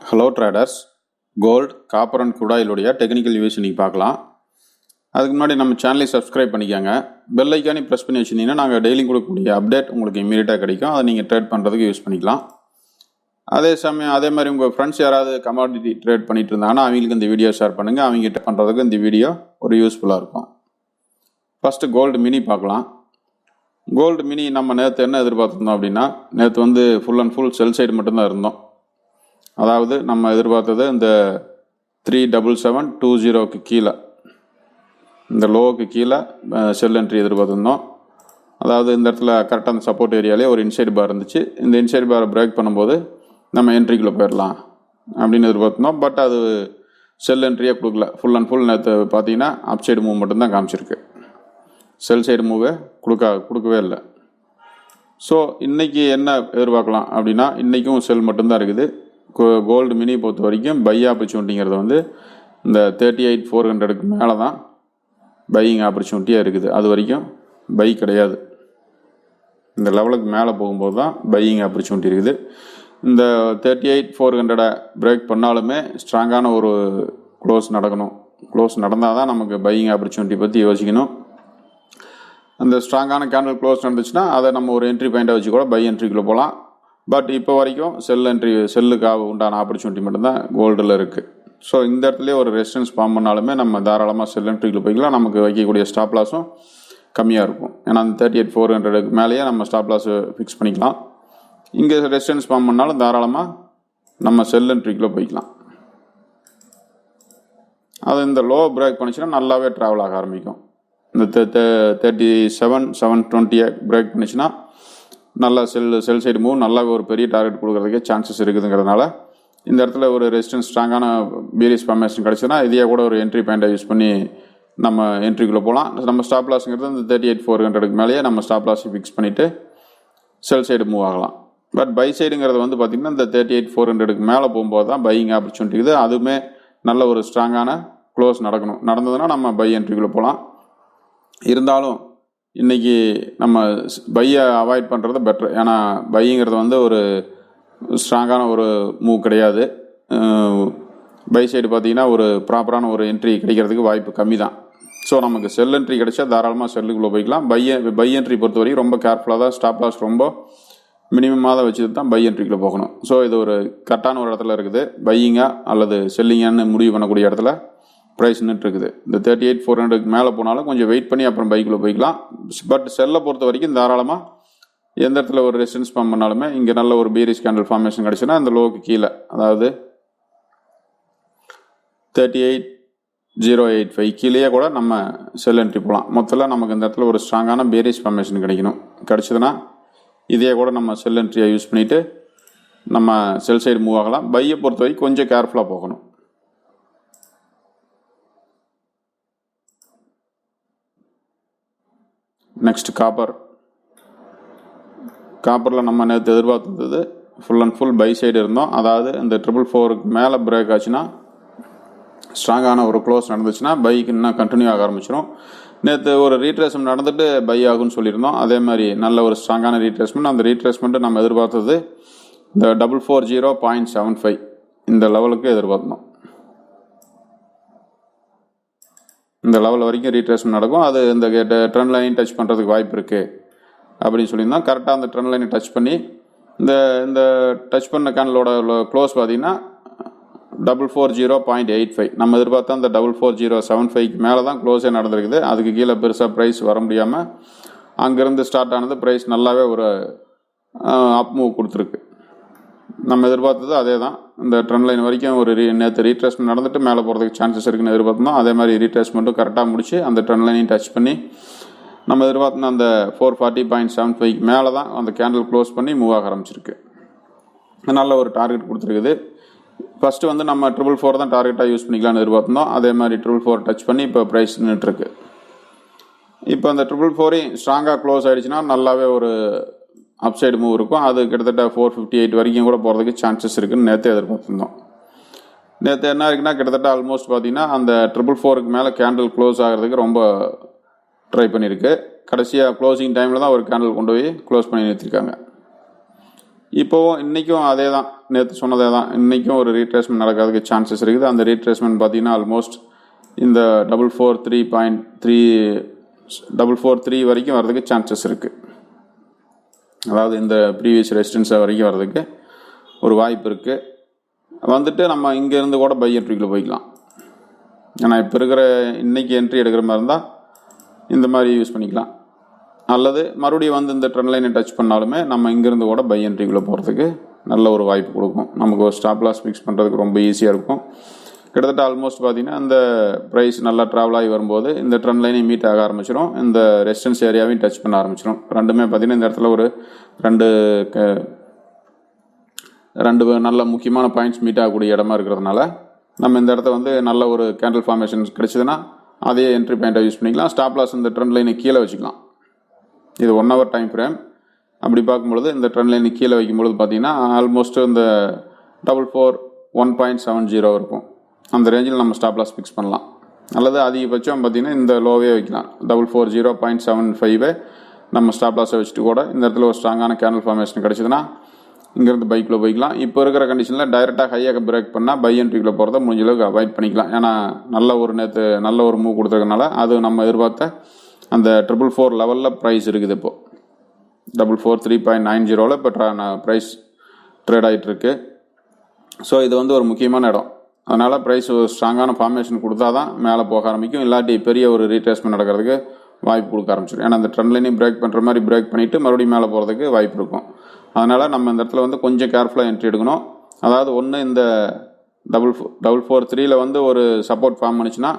Hello traders, gold, copper and crude oil உடைய technical views இன்றைக்கி பார்க்கலாம். அதுக்கு முன்னாடி நம்ம சேனலை சப்ஸ்கிரைப் பண்ணிக்கோங்க. பெல் ஐக்கானே ப்ரெஸ் பண்ணி வச்சுருந்தீங்கன்னா நாங்கள் டெய்லி கொடுக்கக்கூடிய அப்டேட் உங்களுக்கு இமீடியட்டாக கிடைக்கும். அதை நீங்கள் ட்ரேட் பண்ணுறதுக்கு யூஸ் பண்ணிக்கலாம். அதே மாதிரி உங்கள் ஃப்ரெண்ட்ஸ் யாராவது கமாடிட்டி ட்ரேட் பண்ணிட்டு இருந்தாங்கன்னா அவங்களுக்கு இந்த வீடியோ ஷேர் பண்ணுங்கள். அவங்ககிட்ட பண்ணுறதுக்கு இந்த வீடியோ ஒரு யூஸ்ஃபுல்லாக இருக்கும். ஃபஸ்ட்டு கோல்டு மினி பார்க்கலாம். கோல்டு மினி நம்ம நேற்று என்ன எதிர்பார்த்துருந்தோம் அப்படின்னா, நேற்று full and full sell side மட்டும்தான் இருந்தோம். அதாவது நம்ம எதிர்பார்த்தது இந்த 37720 கீழே, இந்த லோவுக்கு கீழே செல் என்ட்ரி எதிர்பார்த்துருந்தோம். அதாவது இந்த இடத்துல கரெக்டாக அந்த சப்போர்ட் ஏரியாலே ஒரு இன்சைடு பார் இருந்துச்சு. இந்த இன்சைடு பாரை பிரேக் பண்ணும்போது நம்ம என்ட்ரிக்குள்ளே போயிடலாம் அப்படின்னு எதிர்பார்த்துருந்தோம். பட் அது செல் என்ட்ரியே கொடுக்கல. ஃபுல் அண்ட் ஃபுல் நேற்று பார்த்தீங்கன்னா அப் சைடு மூவ் மட்டும்தான் காமிச்சிருக்கு. செல் சைடு மூவே கொடுக்கவே இல்லை. ஸோ இன்றைக்கி என்ன எதிர்பார்க்கலாம் அப்படின்னா, இன்றைக்கும் செல் மட்டும்தான் இருக்குது. கோல்டு மினி பொறுத்த வரைக்கும் பை ஆப்பர்ச்சுனிட்டிங்கிறது இந்த 38,400க்கு மேலே தான் பையிங் ஆப்பர்ச்சுனிட்டியாக இருக்குது. அது வரைக்கும் பை கிடையாது. இந்த லெவலுக்கு மேலே போகும்போது தான் பையிங் ஆப்பர்ச்சுனிட்டி இருக்குது. இந்த 38,400 பிரேக் பண்ணாலுமே ஸ்ட்ராங்கான ஒரு க்ளோஸ் நடக்கணும். க்ளோஸ் நடந்தால் தான் நமக்கு பையிங் ஆப்பர்ச்சுனிட்டி பற்றி யோசிக்கணும். அந்த ஸ்ட்ராங்கான கேண்டில் க்ளோஸ் நடந்துச்சுன்னா அதை நம்ம ஒரு என்ட்ரி பாயிண்ட்டாக வச்சு கூட பை என்ட்ரிக்குள்ளே போகலாம். பட் இப்போ வரைக்கும் செல்லுக்காக உண்டான ஆப்பர்ச்சுனிட்டி மட்டும்தான் கோல்டில் இருக்குது. ஸோ இந்த இடத்துலேயே ஒரு ரெசிஸ்டன்ஸ் ஃபார்ம் பண்ணாலுமே நம்ம தாராளமாக செல் என்ட்ரிக்குள்ளே போய்க்கலாம். நமக்கு வைக்கக்கூடிய ஸ்டாப் லாஸும் கம்மியாக இருக்கும். ஏன்னா அந்த 38,400க்கு மேலேயே நம்ம ஸ்டாப் லாஸ் ஃபிக்ஸ் பண்ணிக்கலாம். இங்கே ரெசிஸ்டன்ஸ் ஃபார்ம் பண்ணாலும் தாராளமாக நம்ம செல் என்ட்ரிக்குள்ளே போய்க்கலாம். அது இந்த லோ பிரேக் பண்ணிச்சுன்னா நல்லாவே ட்ராவல் ஆக ஆரம்பிக்கும். இந்த 37,720 பிரேக் பண்ணிச்சுன்னா நல்லா செல் சைடு மூவ் நல்லாவே ஒரு பெரிய டார்கெட் கொடுக்கறதுக்கே சான்சஸ் இருக்குதுங்கிறதுனால இந்த இடத்துல ஒரு ரெசிஸ்டன்ஸ் ஸ்ட்ராங்கான பீரிஸ் ஃபார்மேஷன் கிடச்சுன்னா இதையே கூட ஒரு என்ட்ரி பாயிண்ட்டை யூஸ் பண்ணி நம்ம என்ட்ரிக்குள்ளே போகலாம். நம்ம ஸ்டாப் லாஸுங்கிறது இந்த 38,400க்கு மேலேயே நம்ம ஸ்டாப் லாஸை ஃபிக்ஸ் பண்ணிவிட்டு செல் சைடு மூவ் ஆகலாம். பட் பை சைடுங்கிறது பார்த்திங்கன்னா இந்த 38,400க்கு மேலே போகும்போது தான் பையிங் ஆப்பர்ச்சுனிட்டி இருக்குது. அதுவுமே நல்ல ஒரு ஸ்ட்ராங்கான க்ளோஸ் நடந்ததுன்னா நம்ம பை என்ட்ரிக்குள்ளே போகலாம். இருந்தாலும் இன்றைக்கி நம்ம பையை அவாய்ட் பண்ணுறது பெட்ரு. ஏன்னா பைங்கிறது ஒரு ஸ்ட்ராங்கான ஒரு மூவ் கிடையாது. பை சைடு பார்த்திங்கன்னா ஒரு ப்ராப்பரான ஒரு என்ட்ரி கிடைக்கிறதுக்கு வாய்ப்பு கம்மி தான். ஸோ நமக்கு செல் என்ட்ரி கிடைச்சா தாராளமாக செல்லுக்குள்ளே போய்க்கலாம். பை என்ட்ரி பொறுத்த வரைக்கும் ரொம்ப கேர்ஃபுல்லாக தான், ஸ்டாப் லாஸ் ரொம்ப மினிமமாக தான் வச்சுட்டு தான் பை என்ட்ரிக்குள்ளே போகணும். ஸோ இது ஒரு கரெக்டான ஒரு இடத்துல இருக்குது. பையிங்கா அல்லது செல்லிங்கான்னு முடிவு பண்ணக்கூடிய இடத்துல ப்ரைஸ் நின்றுருக்குது. இந்த 38,400க்கு மேலே போனாலும் கொஞ்சம் வெயிட் பண்ணி அப்புறம் பைக்குள்ளே போய்க்கலாம். பட் செல்லை பொறுத்த வரைக்கும் தாராளமாக எந்த இடத்துல ஒரு ரெசிஸ்டன்ஸ் ஃபார்ம் பண்ணாலுமே இங்கே நல்ல ஒரு பீரிஷ் கேண்டில் ஃபார்மேஷன் கிடச்சுன்னா இந்த லோவுக்கு கீழே, அதாவது 38,085 கீழேயே கூட நம்ம செல் என்ட்ரி போகலாம். மொத்தத்தில் நமக்கு இந்த இடத்துல ஒரு ஸ்ட்ராங்கான பீரிஷ் ஃபார்மேஷன் கிடச்சிதுன்னா இதையே கூட நம்ம செல் என்ட்ரியை யூஸ் பண்ணிவிட்டு நம்ம செல் சைடு மூவ் ஆகலாம். பையை பொறுத்த வரைக்கும் கொஞ்சம் கேர்ஃபுல்லாக போகணும். நெக்ஸ்ட் காப்பரில் நம்ம நேற்று எதிர்பார்த்தது full and full buy side இருந்தோம். அதாவது இந்த 444க்கு மேலே பிரேக் ஆச்சுன்னா ஸ்ட்ராங்கான ஒரு க்ளோஸ் நடந்துச்சுன்னா பைக்கு இன்னும் கண்டினியூ ஆக ஆரம்பிச்சிடும். நேற்று ஒரு ரீட்ரேஸ்மெண்ட் நடந்துட்டு பை ஆகும்னு சொல்லியிருந்தோம். அதே மாதிரி நல்ல ஒரு ஸ்ட்ராங்கான ரீட்ரேஸ்மெண்ட். அந்த ரீட்ரேஸ்மெண்ட்டு நம்ம எதிர்பார்த்தது இந்த 440.75 இந்த லெவலுக்கு எதிர்பார்த்தோம். இந்த லெவல் வரைக்கும் ரீட்ரேஸ்மெண்ட் நடக்கும். அது இந்த ட்ரெண்ட் லைனையும் டச் பண்ணுறதுக்கு வாய்ப்பு இருக்குது அப்படின்னு சொல்லியிருந்தோம். கரெக்டாக அந்த ட்ரெண்ட் லைனை டச் பண்ணி இந்த டச் பண்ண கேண்டலோட க்ளோஸ் பார்த்திங்கன்னா 440.85 நம்ம எதிர்பார்த்தா அந்த 44075க்கு மேலே தான் க்ளோஸே நடந்திருக்குது. அதுக்கு கீழே பெருசாக ப்ரைஸ் வர முடியாமல் அங்கேருந்து ஸ்டார்ட் ஆனது ப்ரைஸ் நல்லாவே ஒரு அப் மூவ் கொடுத்துருக்கு. நம்ம எதிர்பார்த்தது அதே தான். இந்த ட்ரெண்ட் லைன் வரைக்கும் ஒரு நேற்று ரீட்ரேஸ்மெண்ட் நடந்துட்டு மேலே போகிறதுக்கு சான்சஸ் இருக்குன்னு எதிர்பார்த்தோம். அதே மாதிரி ரீட்ரேஸ்மெண்ட்டும் கரெக்டாக முடிச்சு அந்த ட்ரெண்ட் லைனையும் டச் பண்ணி நம்ம எதிர்பார்த்தோம் அந்த 440.75க்கு மேலே தான் அந்த கேண்டில் க்ளோஸ் பண்ணி மூவ் ஆக ஆரம்பிச்சிருக்கு. நல்ல ஒரு டார்கெட் கொடுத்துருக்குது. ஃபஸ்ட்டு நம்ம 444 தான் டார்கெட்டாக யூஸ் பண்ணிக்கலாம்னு எதிர்பார்த்தோம். அதே மாதிரி 444 டச் பண்ணி இப்போ ப்ரைஸ் நின்றுருக்கு. இப்போ அந்த 444 ஸ்ட்ராங்காக க்ளோஸ் ஆகிடுச்சுன்னா நல்லாவே ஒரு அப்சைடு மூவ் இருக்கும். அது கிட்டத்தட்ட 458 வரைக்கும் கூட போகிறதுக்கு சான்சஸ் இருக்குதுன்னு நேற்று எதிர்பார்த்துருந்தோம். நேற்று என்ன இருக்குன்னா கிட்டத்தட்ட ஆல்மோஸ்ட் பார்த்திங்கன்னா அந்த 444க்கு மேலே கேண்டில் க்ளோஸ் ஆகிறதுக்கு ரொம்ப ட்ரை பண்ணியிருக்கு. கடைசியாக க்ளோசிங் டைமில் தான் ஒரு கேண்டில் கொண்டு போய் க்ளோஸ் பண்ணி நிறுத்திருக்காங்க. இப்போவும் இன்றைக்கும் அதே தான், நேற்று சொன்னதே தான். இன்றைக்கும் ஒரு ரீட்ரேஸ்மெண்ட் நடக்கிறதுக்கு சான்சஸ் இருக்குது. அந்த ரீட்ரேஸ்மெண்ட் பார்த்தீங்கன்னா ஆல்மோஸ்ட் இந்த 443 வரைக்கும் வர்றதுக்கு சான்சஸ் இருக்குது. அதாவது இந்த ப்ரீவியஸ் ரெசிஸ்டன்ஸ் வரைக்கும் வர்றதுக்கு ஒரு வாய்ப்பு இருக்குது. வந்துட்டு நம்ம இங்கேருந்து கூட பை என்ட்ரிக்குள்ளே போய்க்கலாம். ஏன்னா இப்போ இருக்கிற இன்றைக்கி என்ட்ரி எடுக்கிற மாதிரி இருந்தால் இந்த மாதிரி யூஸ் பண்ணிக்கலாம். அல்லது மறுபடியும் வந்து இந்த ட்ரெண்ட் லைனை டச் பண்ணாலுமே நம்ம இங்கேருந்து கூட பை என்ட்ரிக்குள்ளே போகிறதுக்கு நல்ல ஒரு வாய்ப்பு கொடுக்கும். நமக்கு ஒரு ஸ்டாப் லாஸ் ஃபிக்ஸ் பண்ணுறதுக்கு ரொம்ப ஈஸியாக இருக்கும். கிட்டத்தட்ட ஆல்மோஸ்ட் பார்த்திங்கன்னா இந்த ப்ரைஸ் நல்லா ட்ராவல் ஆகி வரும்போது இந்த ட்ரெண்ட் லைனையும் மீட் ஆக ஆரம்பிச்சிடும், இந்த ரெசிஸ்டன்ஸ் ஏரியாவையும் டச் பண்ண ஆரம்பிச்சிடும். ரெண்டுமே பார்த்திங்கன்னா இந்த இடத்துல ஒரு ரெண்டு நல்ல முக்கியமான பாயிண்ட்ஸ் மீட் ஆகக்கூடிய இடமா இருக்கிறதுனால நம்ம இந்த இடத்த வந்து நல்ல ஒரு கேண்டில் ஃபார்மேஷன் கிடைச்சதுன்னா அதே என்ட்ரி பாயிண்ட்டாக யூஸ் பண்ணிக்கலாம். ஸ்டாப் லாஸ் இந்த ட்ரெண்ட் லைனை கீழே வச்சுக்கலாம். இது 1 hour டைம் ஃப்ரேம். அப்படி பார்க்கும்பொழுது இந்த ட்ரெண்ட் லைனை கீழே வைக்கும்பொழுது பார்த்தீங்கன்னா ஆல்மோஸ்ட் இந்த 441.70 இருக்கும். அந்த ரேஞ்சில் நம்ம ஸ்டாப் லாஸ் ஃபிக்ஸ் பண்ணலாம். அல்லது அதிகபட்சம் பார்த்திங்கன்னா இந்த லோவே வைக்கலாம், 440.75 நம்ம ஸ்டாப் லாஸை வச்சுட்டு கூட இந்த இடத்துல ஒரு ஸ்ட்ராங்கான கேண்டில் ஃபார்மேஷன் கிடச்சிதுன்னா இங்கேருந்து பைக்கில் போய்க்கலாம். இப்போ இருக்கிற கண்டிஷனில் டைரெக்டாக ஹையாக பிரேக் பண்ணால் பை என்ட்ரிக்குள்ளே போகிறத முடிஞ்சளவுக்கு அவாய்ட் பண்ணிக்கலாம். ஏன்னா நேற்று நல்ல ஒரு மூவ் கொடுத்துருக்கனால அது நம்ம எதிர்பார்த்த அந்த 444 லெவலில் ப்ரைஸ் இருக்குது. இப்போது 443.90 இப்போ ப்ரைஸ் ட்ரேட் ஆகிட்டுருக்கு. ஸோ இது வந்து ஒரு முக்கியமான இடம். அதனால் ப்ரைஸ் ஒரு ஸ்ட்ராங்கான ஃபார்மேஷன் கொடுத்தா தான் மேலே போக ஆரம்பிக்கும். இல்லாட்டி பெரிய ஒரு ரீட்ரேஸ்மெண்ட் நடக்கிறதுக்கு வாய்ப்பு கொடுக்க ஆரம்பிச்சிடும். ஏன்னா அந்த ட்ரெண்ட் லைனையும் பிரேக் பண்ணுற மாதிரி பிரேக் பண்ணிவிட்டு மறுபடியும் மேலே போகிறதுக்கு வாய்ப்பு இருக்கும். அதனால் நம்ம இந்த இடத்துல வந்து கொஞ்சம் கேர்ஃபுல்லாக என்ட்ரி எடுக்கணும். அதாவது ஒன்று இந்த 443 வந்து ஒரு சப்போர்ட் ஃபார்ம் பண்ணிச்சுன்னா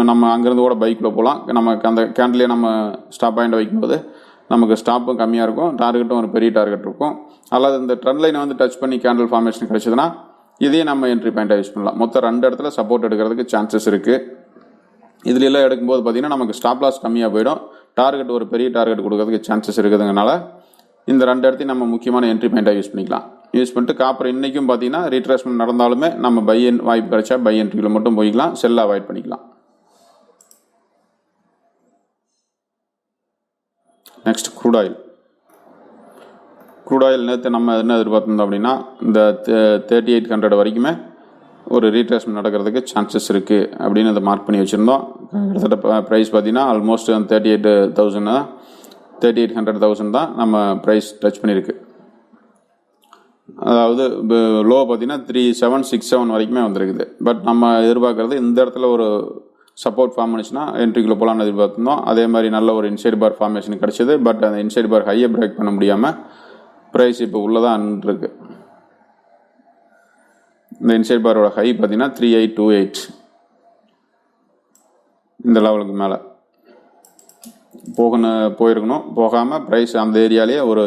நம்ம அங்கேருந்து கூட பைக்கில் போகலாம். நமக்கு அந்த கேண்டிலே நம்ம ஸ்டாப் பாயிண்ட் வைக்கும்போது நமக்கு ஸ்டாப்பும் கம்மியாக இருக்கும், டார்கெட்டும் ஒரு பெரிய டார்கெட் இருக்கும். அல்லது இந்த ட்ரெண்ட் லைனை வந்து டச் பண்ணி கேண்டில் ஃபார்மேஷன் கிடைச்சதுன்னா இதையும் நம்ம என்ட்ரி பாயிண்ட்டாக யூஸ் பண்ணலாம். மொத்தம் 2 இடத்துல சப்போர்ட் எடுக்கிறதுக்கு சான்சஸ் இருக்குது. இதுலெல்லாம் எடுக்கும்போது பார்த்திங்கன்னா நமக்கு ஸ்டாப் லாஸ் கம்மியாக போயிடும், டார்கெட் ஒரு பெரிய டார்கெட் கொடுக்கறதுக்கு சான்சஸ் இருக்குதுங்கனால இந்த 2 இடத்தையும் நம்ம முக்கியமான என்ட்ரி பாயிண்ட்டாக யூஸ் பண்ணிக்கலாம். யூஸ் பண்ணிட்டு காப்பர் இன்றைக்கும் பார்த்தீங்கன்னா ரீட்ரேஸ்மெண்ட் நடந்தாலுமே நம்ம வாய்ப்பு கிடைச்சா பை என்ட்ரியில் மட்டும் போய்க்கலாம், செல்லை அவாய்ட் பண்ணிக்கலாம். Next crude oil. Crude oil நேற்று நம்ம என்ன எதிர்பார்த்தோம் அப்படின்னா இந்த 3800 வரைக்குமே ஒரு ரீட்ரேஸ்மெண்ட் நடக்கிறதுக்கு சான்சஸ் இருக்குது அப்படின்னு அதை மார்க் பண்ணி வச்சுருந்தோம். கிட்டத்தட்ட ப்ரைஸ் பார்த்திங்கன்னா ஆல்மோஸ்ட் 38,000 தான் நம்ம ப்ரைஸ் டச் பண்ணியிருக்கு. அதாவது லோ பார்த்திங்கன்னா 3767 வரைக்குமே வந்திருக்குது. பட் நம்ம எதிர்பார்க்குறது இந்த இடத்துல ஒரு சப்போர்ட் ஃபார்ம் பண்ணிச்சுன்னா என்ட்ரிக்குள்ளே போகலான்னு எதிர்பார்த்துருந்தோம். அதே மாதிரி நல்ல ஒரு இன்சைட் பார் ஃபார்மேஷன் கிடச்சிது. பட் அந்த இன்சைட் பார் ஹையை பிரேக் பண்ண முடியாமல் ப்ரைஸ் இப்போ உள்ளதான் நின்றுருக்கு. இந்த இன்சைட் பாரோட ஹை பார்த்திங்கன்னா 3828 இந்த லெவலுக்கு மேலே போயிருக்கணும். போகாமல் ப்ரைஸ் அந்த ஏரியாலேயே ஒரு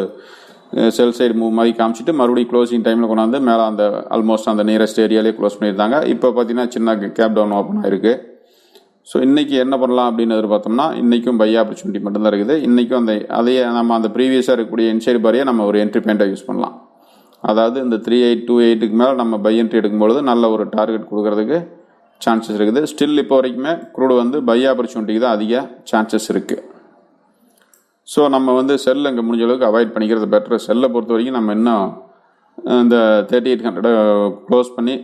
செல் சைடு மூவ் மாதிரி காமிச்சிட்டு மறுபடியும் க்ளோசிங் டைமில் கொண்டாந்து மேலே அந்த ஆல்மோஸ்ட் அந்த நியரஸ்ட் ஏரியாலே க்ளோஸ் பண்ணியிருந்தாங்க. இப்போ பார்த்தீங்கன்னா சின்ன கேப் டவுன் ஓப்பன் ஆகிருக்கு. ஸோ இன்றைக்கி என்ன பண்ணலாம் அப்படின்னு எதிர்பார்த்தோம்னா இன்றைக்கும் பை ஆப்பர்ச்சுனிட்டி மட்டும்தான் இருக்குது. இன்றைக்கும் அதையே நம்ம அந்த ப்ரீவியஸாக இருக்கக்கூடிய இன்சைட் பாரையே நம்ம ஒரு என்ட்ரி பாயிண்ட்டாக யூஸ் பண்ணலாம். அதாவது இந்த 3828க்கு மேலே நம்ம பை என்ட்ரி எடுக்கும்பொழுது நல்ல ஒரு டார்கெட் கொடுக்கறதுக்கு சான்சஸ் இருக்குது. ஸ்டில் இப்போ வரைக்குமே க்ரூடு வந்து பை ஆப்பர்ச்சுனிட்டிக்கு தான் அதிக சான்சஸ் இருக்குது. ஸோ நம்ம வந்து செல் இங்கே முடிஞ்ச அளவுக்கு அவாய்ட் பண்ணிக்கிறது பெட்டர். செல்லை பொறுத்த வரைக்கும் நம்ம இன்னும் இந்த 3800 க்ளோஸ் பண்ணி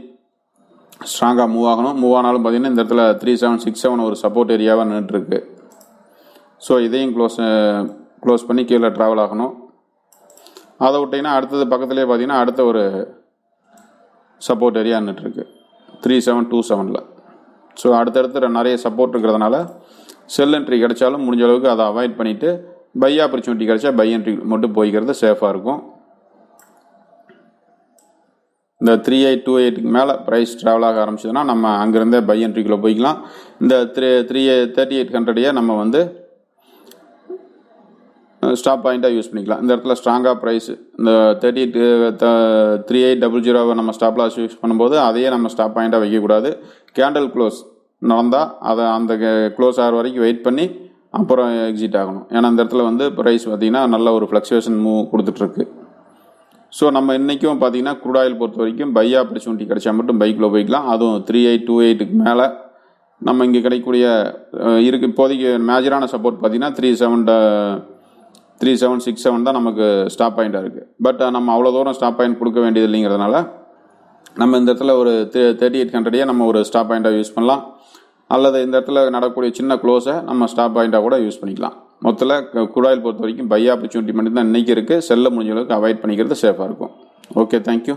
ஸ்ட்ராங்காக மூவ் ஆகணும். மூவ் ஆனாலும் பார்த்திங்கன்னா இந்த இடத்துல 3767 ஒரு சப்போர்ட் ஏரியாவாக நின்றுட்டுருக்கு. ஸோ இதையும் க்ளோஸ் பண்ணி கீழே ட்ராவல் ஆகணும். அதை விட்டிங்கன்னா அடுத்தது பக்கத்துலேயே பார்த்திங்கன்னா அடுத்த ஒரு சப்போர்ட் ஏரியா நின்றுட்டுருக்கு 3727. ஸோ அடுத்தடுத்து நிறைய சப்போர்ட் இருக்கிறதுனால செல் என்ட்ரி கிடைச்சாலும் முடிஞ்ச அளவுக்கு அதை அவாய்ட் பண்ணிவிட்டு பை ஆப்பர்ச்சுனிட்டி கிடைச்சா பை என்ட்ரி மட்டும் போய்க்கிறது சேஃபாக இருக்கும். இந்த 3828க்கு மேலே ப்ரைஸ் ட்ராவல் ஆக ஆரம்பிச்சதுன்னா நம்ம அங்கேருந்தே பை என்ட்ரிக்குள்ளே போய்க்கலாம். இந்த 3800 நம்ம வந்து ஸ்டாப் பாயிண்ட்டாக யூஸ் பண்ணிக்கலாம். இந்த இடத்துல ஸ்ட்ராங்காக ப்ரைஸ் இந்த 3800 நம்ம ஸ்டாப் லாஸ் யூஸ் பண்ணும்போது அதையே நம்ம ஸ்டாப் பாயிண்ட்டாக வைக்கக்கூடாது. கேண்டில் க்ளோஸ் நடந்தால் அதை அந்த க்ளோஸ் ஆகிற வரைக்கும் வெயிட் பண்ணி அப்புறம் எக்ஸிட் ஆகணும். ஏன்னா அந்த இடத்துல வந்து ப்ரைஸ் பார்த்திங்கன்னா நல்ல ஒரு ஃப்ளக்சுவேஷன் மூவ் கொடுத்துட்ருக்கு. ஸோ நம்ம இன்றைக்கும் பார்த்திங்கன்னா க்ரூட் ஆயில் பொறுத்த வரைக்கும் பை ஆப்பர்ச்சுனிட்டி கிடைச்சா மட்டும் பைக்கில் போய்க்கலாம். அதுவும் 3828க்கு மேலே நம்ம இங்கே கிடைக்கக்கூடிய இப்போதைக்கு மேஜரான சப்போர்ட் பார்த்திங்கன்னா 3767 தான் நமக்கு ஸ்டாப் பாயிண்ட்டாக இருக்குது. பட் நம்ம அவ்வளோ தூரம் ஸ்டாப் பாயிண்ட் கொடுக்க வேண்டியது இல்லைங்கிறதுனால நம்ம இந்த இடத்துல ஒரு 3800 நம்ம ஒரு ஸ்டாப் பாயிண்ட்டாக யூஸ் பண்ணலாம். அல்லது இந்த இடத்துல நடக்கக்கூடிய சின்ன க்ளோஸை நம்ம ஸ்டாப் பாயிண்ட்டாக கூட யூஸ் பண்ணிக்கலாம். மொத்தத்தில் crude oil பொறுத்த வரைக்கும் பை ஆப்பர்ச்சுனிட்டி மட்டும் தான் இன்றைக்கி இருக்குது. செல்ல முடிஞ்ச அளவுக்கு அவாய்ட் பண்ணிக்கிறது சேஃபாக இருக்கும். Okay, thank you.